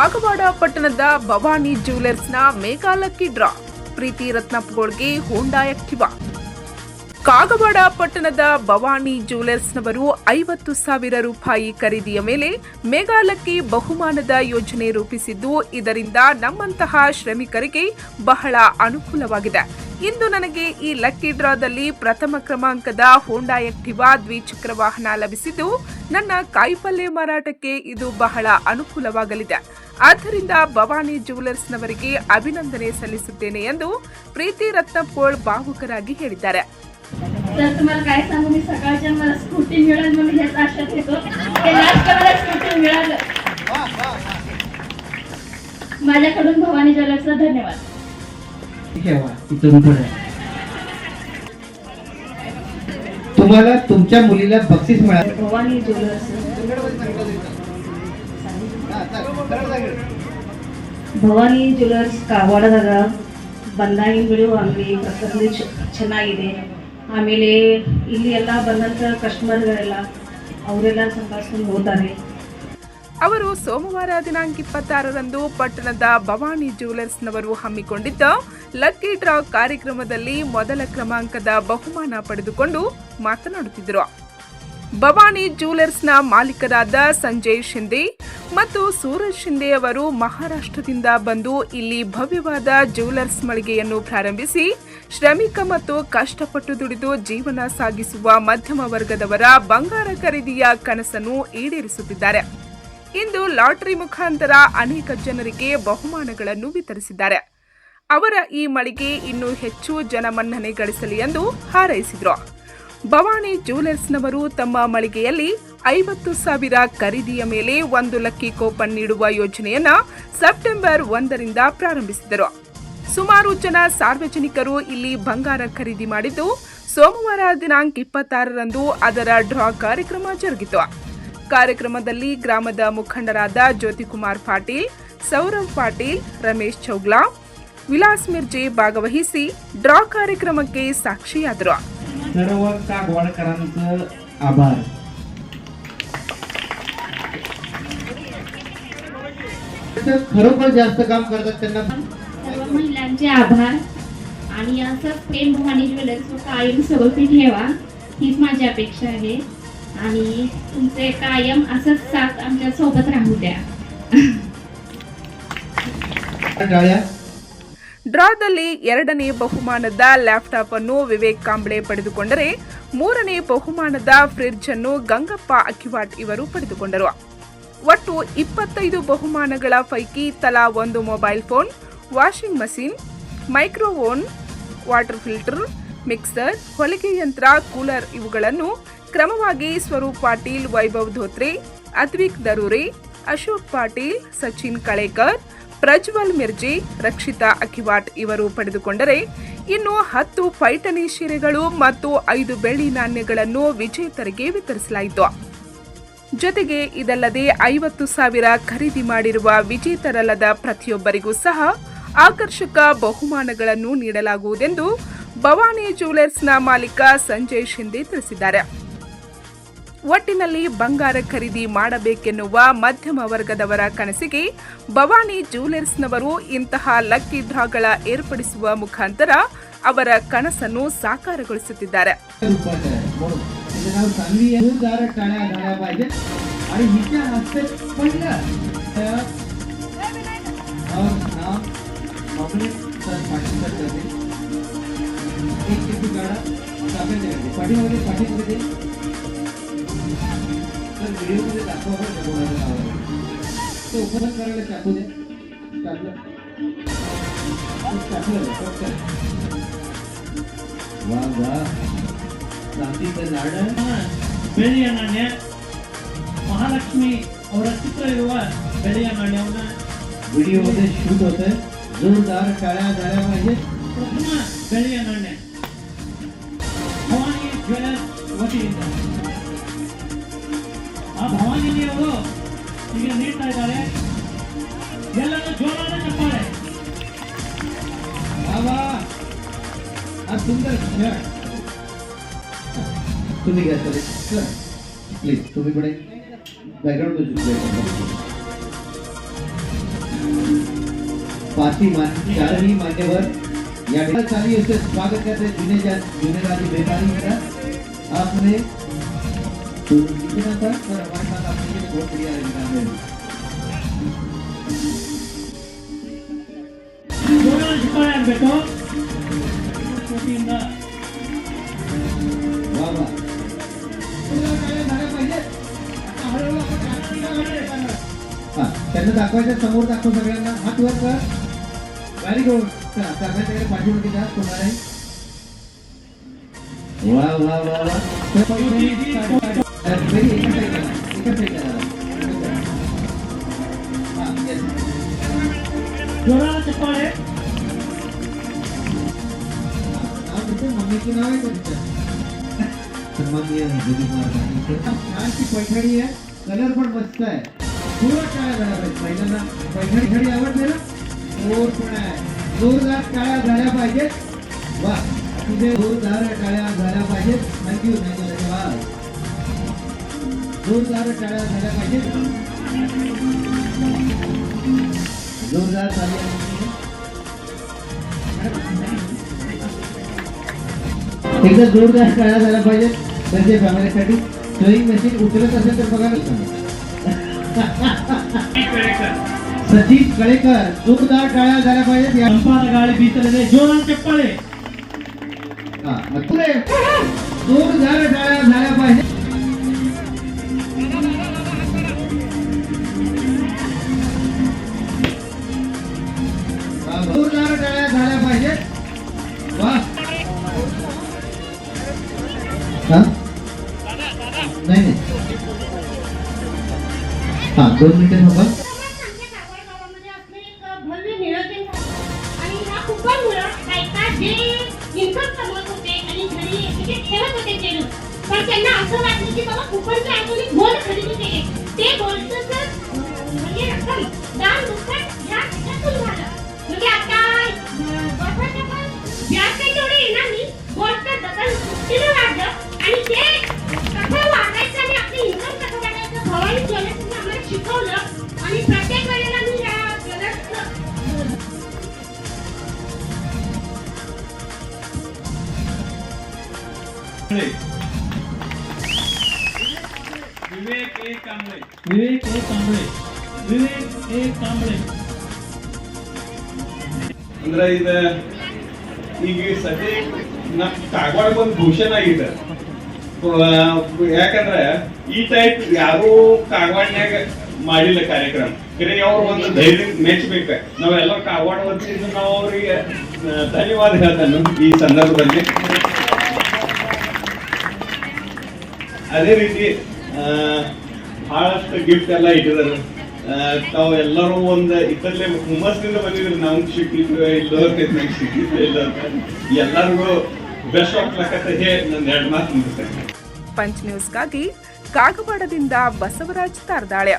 ಕಾಗವಾಡ ಪಟ್ಟಣದ Bhavani ಜ್ಯುವೆಲರ್ಸ್ನ mega lucky draw. ಪ್ರೀತಿ ರತ್ನಪ್ಪಗೋಳ್ಗೆ ಹೋಂಡಾ Activa. Kagwad ಪಟ್ಟಣದ ಭವಾನಿ ಜ್ಯುವೆಲರ್ಸ್ನವರು 50,000 ರೂಪಾಯಿ ಖರೀದಿಯ ಮೇಲೆ ಮೆಗಾ ಲಕ್ಕಿ ಬಹುಮಾನದ ಯೋಜನೆ ರೂಪಿಸಿದ್ದು, ಇದರಿಂದ ನಮ್ಮಂತಹ ಶ್ರಮಿಕರಿಗೆ ಬಹಳ ಅನುಕೂಲವಾಗಿದೆ. ಇಂದು ನನಗೆ ಈ ಲಕ್ಕಿ ಡ್ರಾದಲ್ಲಿ ಪ್ರಥಮ ಕ್ರಮಾಂಕದ ಹೋಂಡಾ ಆಕ್ಟಿವಾ ದ್ವಿಚಕ್ರ ವಾಹನ ಲಭಿಸಿದ್ದು, ನನ್ನ ಕಾಯಿಪಲ್ಯ ಮಾರಾಟಕ್ಕೆ ಇದು ಬಹಳ ಅನುಕೂಲವಾಗಲಿದೆ. ಆದ್ದರಿಂದ ಭವಾನಿ ಜ್ಯುವೆಲರ್ಸ್ನವರಿಗೆ अभिनंदने सಲ್ಲಿಸುತ್ತೇನೆ ಎಂದು प्रीती रत्नप्पोळ भावुकरागी ಹೇಳಿದ್ದಾರೆ. तर तुम्हाला काय सांगू, मी सकाळच्या मला स्कूटी मिळेल म्हणून हेच आशेत होतो. ते लास्ट मला स्कूटी मिळालं. माझ्याकडून भवानी ज्वेलर्सला धन्यवाद. ठेवा इथून पुढे तुम्हाला तुमच्या मुलीला बक्षीस मिळालं. भवानी ज्वेलर्स ಭವಾನಿ ಜ್ಯುವೆಲರ್ಸ್ ಕಾಗವಾಡದಾಗ ಬಂದಾಗಿನ ವಿಡಿಯೋ ಅಂಗಡಿ ಪ್ರಕೃತಿ ಚೆನ್ನಾಗಿದೆ. ಆಮೇಲೆ ಇಲ್ಲಿ ಎಲ್ಲ ಬಂದಂಥ ಕಸ್ಟಮರ್ಗಳೆಲ್ಲ ಅವರೆಲ್ಲ ಸಂಭಾಷಿಸ್ಕೊಂಡು ಹೋಗ್ತಾರೆ. ಅವರು ಸೋಮವಾರ ದಿನಾಂಕ 26ರಂದು ಪಟ್ಟಣದ ಭವಾನಿ ಜ್ಯುವೆಲರ್ಸ್ನವರು ಹಮ್ಮಿಕೊಂಡಿದ್ದ ಲಕ್ಕಿ ಡ್ರಾ ಕಾರ್ಯಕ್ರಮದಲ್ಲಿ ಮೊದಲ ಕ್ರಮಾಂಕದ ಬಹುಮಾನ ಪಡೆದುಕೊಂಡು ಮಾತನಾಡುತ್ತಿದ್ದರು. ಭವಾನಿ ಜ್ಯುವೆಲರ್ಸ್ನ ಮಾಲೀಕರಾದ ಸಂಜಯ್ ಶಿಂದೆ ಮತ್ತು ಸೂರಜ್ ಶಿಂದೆ ಅವರು ಮಹಾರಾಷ್ಟ್ರದಿಂದ ಬಂದು ಇಲ್ಲಿ ಭವ್ಯವಾದ ಜ್ಯುವೆಲರ್ಸ್ ಮಳಿಗೆಯನ್ನು ಪ್ರಾರಂಭಿಸಿ ಶ್ರಮಿಕ ಮತ್ತು ಕಷ್ಟಪಟ್ಟು ದುಡಿದು ಜೀವನ ಸಾಗಿಸುವ ಮಧ್ಯಮ ವರ್ಗದವರ ಬಂಗಾರ ಖರೀದಿಯ ಕನಸನ್ನು ಈಡೇರಿಸುತ್ತಿದ್ದಾರೆ. ಇಂದು ಲಾಟರಿ ಮುಖಾಂತರ ಅನೇಕ ಜನರಿಗೆ ಬಹುಮಾನಗಳನ್ನು ವಿತರಿಸಿದ್ದಾರೆ. ಅವರ ಈ ಮಳಿಗೆ ಇನ್ನೂ ಹೆಚ್ಚು ಜನಮನ್ನಣೆ ಗಳಿಸಲಿ ಎಂದು ಹಾರೈಸಿದರು. ಭವಾನಿ ಜ್ಯುವೆಲರ್ಸ್ನವರು ತಮ್ಮ ಮಳಿಗೆಯಲ್ಲಿ 50,000 ಖರೀದಿಯ ಮೇಲೆ 1 ಲಕ್ಕಿ ಕೂಪನ್ ನೀಡುವ ಯೋಜನೆಯನ್ನು ಸೆಪ್ಟೆಂಬರ್ 1ರಿಂದ ಪ್ರಾರಂಭಿಸಿದರು. ಸುಮಾರು ಜನ ಸಾರ್ವಜನಿಕರು ಇಲ್ಲಿ ಬಂಗಾರ ಖರೀದಿ ಮಾಡಿದ್ದು, ಸೋಮವಾರ ದಿನಾಂಕ 26ರಂದು ಅದರ ಡ್ರಾ ಕಾರ್ಯಕ್ರಮ ಜರುಗಿತು. ಕಾರ್ಯಕ್ರಮದಲ್ಲಿ ಗ್ರಾಮದ ಮುಖಂಡರಾದ ಜ್ಯೋತಿಕುಮಾರ್ ಪಾಟೀಲ್, ಸೌರವ್ ಪಾಟೀಲ್, ರಮೇಶ್ ಚೌಗ್ಲಾ, ವಿಲಾಸ್ ಮಿರ್ಜೆ ಭಾಗವಹಿಸಿ ಡ್ರಾ ಕಾರ್ಯಕ್ರಮಕ್ಕೆ ಸಾಕ್ಷಿಯಾದರು. सर्व कागवाडकरांचं आभार. खरोखर जास्त काम करतात त्यांना सर्व महिलांचे आभार. आणि असंच प्रेम भवानी ज्वेलर्स कायम सगळं ठेवा, हीच माझी अपेक्षा आहे. आणि तुमचे कायम असंच साथ आमच्या सोबत राहू द्या. ಡ್ರಾದಲ್ಲಿ 2ನೇ ಬಹುಮಾನದ ಲ್ಯಾಪ್ಟಾಪ್ ಅನ್ನು ವಿವೇಕ್ ಕಾಂಬ್ಳೆ ಪಡೆದುಕೊಂಡರೆ, 3ನೇ ಬಹುಮಾನದ ಫ್ರಿಡ್ಜ್ ಅನ್ನು ಗಂಗಪ್ಪ ಅಕ್ಕಿವಾಟ್ ಇವರು ಪಡೆದುಕೊಂಡರು. ಒಟ್ಟು 25 ಬಹುಮಾನಗಳ ಪೈಕಿ ತಲಾ 1 mobile phone, washing machine, microwave, water filter, mixer, ಹೊಲಿಗೆ ಯಂತ್ರ, ಕೂಲರ್ ಇವುಗಳನ್ನು ಕ್ರಮವಾಗಿ ಸ್ವರೂಪ್ ಪಾಟೀಲ್, ವೈಭವ್ ಧೋತ್ರೆ, ಅದ್ವಿಕ್ ದರೂರೆ, ಅಶೋಕ್ ಪಾಟೀಲ್, ಸಚಿನ್ ಕಳೇಕರ್, ಪ್ರಜ್ವಲ್ ಮಿರ್ಜಿ, ರಕ್ಷಿತಾ ಅಕ್ಕಿವಾಟ್ ಇವರು ಪಡೆದುಕೊಂಡರೆ, ಇನ್ನು 10 ಪೈಠಣಿ ಸೀರೆಗಳು ಮತ್ತು 5 ಬೆಳ್ಳಿ ನಾಣ್ಯಗಳನ್ನು ವಿಜೇತರಿಗೆ ವಿತರಿಸಲಾಯಿತು. ಜೊತೆಗೆ ಇದಲ್ಲದೆ 50,000 ಖರೀದಿ ಮಾಡಿರುವ ವಿಜೇತರಲ್ಲದ ಪ್ರತಿಯೊಬ್ಬರಿಗೂ ಸಹ ಆಕರ್ಷಕ ಬಹುಮಾನಗಳನ್ನು ನೀಡಲಾಗುವುದೆಂದು ಭವಾನಿ ಜ್ಯುವೆಲರ್ಸ್ನ ಮಾಲೀಕ ಸಂಜಯ್ ಶಿಂದೆ ತಿಳಿಸಿದ್ದಾರೆ. ಒಟ್ಟಿನಲ್ಲಿ ಬಂಗಾರ ಖರೀದಿ ಮಾಡಬೇಕೆನ್ನುವ ಮಧ್ಯಮ ವರ್ಗದವರ ಕನಸಿಗೆ ಭವಾನಿ ಜ್ಯುವೆಲರ್ಸ್ನವರು ಇಂತಹ ಲಕ್ಕಿ ಡ್ರಾಗಳ ಏರ್ಪಡಿಸುವ ಮುಖಾಂತರ ಅವರ ಕನಸನ್ನು ಸಾಕಾರಗೊಳಿಸುತ್ತಿದ್ದಾರೆ. व्हिडिओ मध्ये दाखवा तो ओपन करायला टाकू दे. वा वा ಕ್ರಾಂತಿಯ ನಾಡ ಬೆಳ್ಳಿಯ ನಾಣ್ಯ ಮಹಾಲಕ್ಷ್ಮಿ ಅವರ ಚಿತ್ರ ಇರುವ ಬೆಳ್ಳಿಯ ನಾಣ್ಯವನ್ನ व्हिडिओमध्ये शूट होते. जोरदार टाळ्या झाल्या पाहिजे. प्रथम ಬೆಳ್ಳಿಯ ನಾಣ್ಯ ಭವಾನಿ ಜ್ಯುವೆಲರ್ಸ್ ವತಿಯಿಂದ ಆ ಭವಾನಿಯವರು ಈಗ ನೀಡ್ತಾ ಇದ್ದಾರೆ. ಎಲ್ಲರೂ ಜೋರಾದ ಚಪ್ಪಾಳೆ. बाबा आज सुंदर तुम्ही घ्या सर प्लीज तुम्ही पण बॅकग्राऊंड म्युझिक चारही मान्यवर या ठिकाणी चाली उसे स्वागत करते जुनेराजी बेकारी का आपने तो कितना था और हमारे साथ आपने ये बहुत बढ़िया इनाम है जोरात शिकवायला बेटो छोटींदा वाह वाह पुन्हा काय झालं पाहिजे आता हळूहळू आपण गाणं हां त्यांना दाखवायचं समोर दाखव सगळ्यांना हात वर कर व्हेरी गुड चला सगळ्यांकडे पाठीवर जा तुम्हाला वाह वाह वाह वाह वेरी एकच हां येस जोरात शिकवायला नाव तुमचं मम्मीचं नाव आहे तुमचं सन्माननीय विजय कुमार छानशी पैठणी आहे कलर पण मस्त आहे पूर्ण काळ्या झाल्या पाहिजे पहिल्यांदा पैठणी आवडते ना जोर पण आहे जोरदार काळ्या झाल्या पाहिजेत वा तुझे जोरदार काळ्या झाल्या पाहिजेत थँक्यू धन्यवाद जोरदार काळ्या झाल्या पाहिजेत जोरदार चालू एकदा जोरदार काळ्या झाल्या पाहिजेत त्यांच्या फॅमिलीसाठी सोईंग मशीन उचलत असेल तर बघा सचिन कळेकर जोरदार टाळ्या झाल्या पाहिजेत या संपाद गाडी बीतले जोरात चप्पळे जोरदार टाळ्या झाल्या पाहिजेत जोरदार टाळ्या झाल्या पाहिजेत वा नाही हा 2 मिनिटे थांबा पण त्यांना असं वाटलं की बाबा कुपनचं आतून गोल खरेदी केले ते गोलचं म्हणजे रक्कम दान दुप्पट या ह्याच्यातून झालं म्हणजे आता बसायचं पण व्याज काही तेवढे येणार नाही गोलचं दखल दुपटीनं वाढलं आणि ते कसं वागायचं आणि आपलं इन्कम कसं वाढायचं भवानी ज्वेलर्सने आम्हाला शिकवलं आणि प्रत्येक वेळेला मी या ज्वेलर्सचं विवेक ए कांबळे विवेक ए कांबळे ಅಂದ್ರೆ ಇದು ಈಗ ಸದ್ಯ ನಮ್ಮ ಕಾಗವಾಡ ಬಂದು ಘೋಷಣೆ ಆಗಿದೆ ಯಾಕಂದ್ರೆ ಈ ಟೈಪ್ ಯಾರು ಕಾಗವಾಡ್ನ್ಯಾಗ ಮಾಡಿಲ್ಲ ಕಾರ್ಯಕ್ರಮ ಕರೆ ಅವ್ರು ಒಂದು ಧೈರ್ಯ ಮೆಚ್ಚಬೇಕ ನಾವೆಲ್ಲ ಕಾಗವಾಡ ವತಿಯಿಂದ ನಾವು ಅವರಿಗೆ ಧನ್ಯವಾದ ಹೇಳ್ತಾನೆ ಈ ಸಂದರ್ಭದಲ್ಲಿ ಅದೇ ರೀತಿ ಬಹಳಷ್ಟು ಗಿಫ್ಟ್ ಎಲ್ಲ ಇಟ್ಟಿದ್ದಾರೆ ತಾವು ಎಲ್ಲರೂ ಒಂದು ಇತ್ತಲ್ಲೇ ಹುಮ್ಮಸ್ನಿಂದ ಬಂದಿದ್ರು ನಮ್ಗೆ ಸಿಕ್ಲಿಕ್ಕೆ ಇಲ್ಲ ಎಲ್ಲರಿಗೂ ಬೆಸ್ಟ್ ಆಫ್ ಲಕ್ ಅಂತ ಹೇಳಿ ನನ್ನ 2 ಮಾತು ಮುಗಿಸ್ತೇನೆ. ಪಂಚ್ ನ್ಯೂಸ್ಗಾಗಿ ಕಾಗವಾಡದಿಂದ ಬಸವರಾಜ್ ತಾರ್ದಾಳ್ಯ.